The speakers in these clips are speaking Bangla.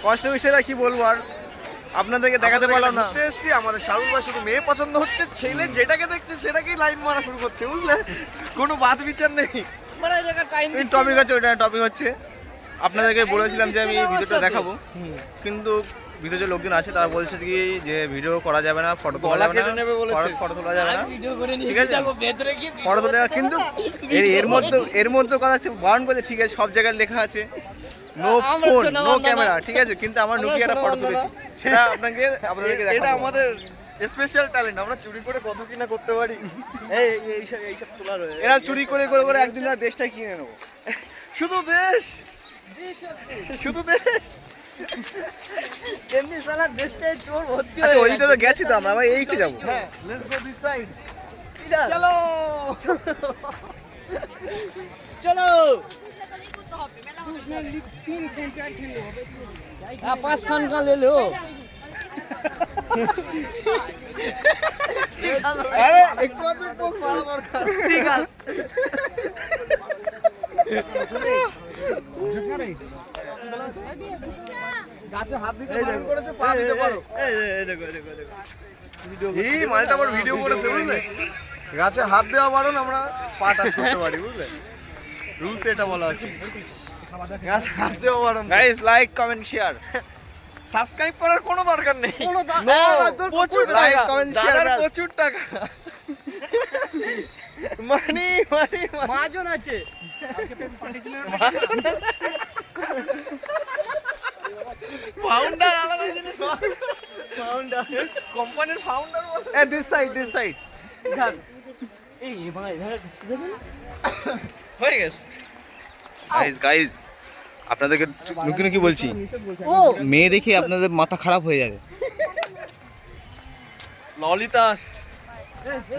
কষ্ট বিষয়টা কি বলবো আর আপনাদেরকে দেখাতে পারলাম না। এসছি আমাদের শাহরুখ ভাই শুধু মেয়ে পছন্দ হচ্ছে, ছেলে যেটাকে দেখছে সেটাকেই লাইন মারা শুরু করছে, বুঝলে? কোনো বাদ বিচার নেই। টপিক হচ্ছে ওইটা, টপিক হচ্ছে আপনাদেরকে বলেছিলাম যে আমি ভিডিওটা দেখাবো, কিন্তু ভিডিও যে লোকজন আছে তারা বলছে কি যে ভিডিও করা যাবে না, ফটো তোলা যাবে না, ফটো তোলা যাবে না, ঠিক আছে ফটো তোলা, কিন্তু এর মধ্যে কথা হচ্ছে বারণ করছে, ঠিক আছে সব জায়গায় লেখা আছে নো ফোন নো ক্যামেরা, ঠিক আছে, কিন্তু আমার নোকিয়াটা ফটো তুলেছি, সেটা আপনাদেরকে এটা দেখাবো। আমাদের স্পেশাল ট্যালেন্ট, আমরা চুরি করে কত কিনা করতে পারি। এইসব তোলা রয়েছে, এরা চুরি করে করে করে একদিন আর দেশটাই কিনে নেবো। শুধু দেশ, শুধু দেশ। এমনি সারা দেশটাই চোর ভর্তি আচ্ছা ওইটা তো গেছি তো আমরা, এই তো যাবো। হ্যাঁ, লেটস গো দিস সাইড। চলো চলো 5 খান का ले लो। আরে একটু আধটু পোস্ট মারা দরকার। ঠিক আছে গাছে হাত দিতে বারণ করেছে, পা দিতে পারো। এই দেখো এই মালটা আবার ভিডিও করেছে, বুঝলে? গাছে হাত দেওয়া বারণ, আমরা পা টাচ করতে পারি, বুঝলে? রুলস এটা বলা আছে, গাছে হাত দেওয়া বারণ। Guys like comment share, subscribe করার কোনো দরকার নেই, কোনো প্রচুর like, টাকা, comment, share, দাদার ব্যাস। প্রচুর টাকা, মানি মানি মাজন আছে ফাউন্ডার আলাদা জিনিস, ফাউন্ডার কোম্পানির ফাউন্ডার বলে। দিস সাইড এই ভাই হয়ে গেছে। গাইস আপনাদেরকে নুকি নুকি বলছি, ও মেয়ে দেখে আপনাদের মাথা খারাপ হয়ে যাবে। ললিতাস,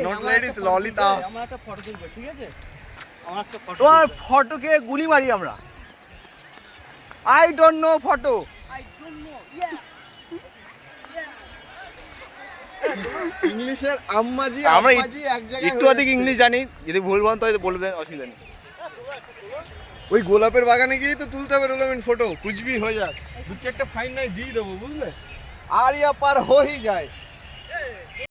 নট লেডিস, ললিতাস। আমরা একটা ফটো তুলবো, ঠিক আছে? আমার একটা ফটো তোমার ফটোকে গুলি মারি আমরা, আই ডোন্ট নো ফটো। ইংলিশের আম্মাজি আমরা আম্মাজি এক জায়গায় একটু অধিক ইংলিশ জানি, যদি ভুল ভ্রান্ত হয় তো বলবেন, অসুবিধা নেই। ওই গোলাপের বাগানে গিয়ে তো তুলতে হবে রোলামিন ফটো, কুছ ভি হয়ে যাক, দু চারটে ফাইন নাই দিয়ে দেবো, বুঝলে? আর ইয়া পার হয়েই যায়।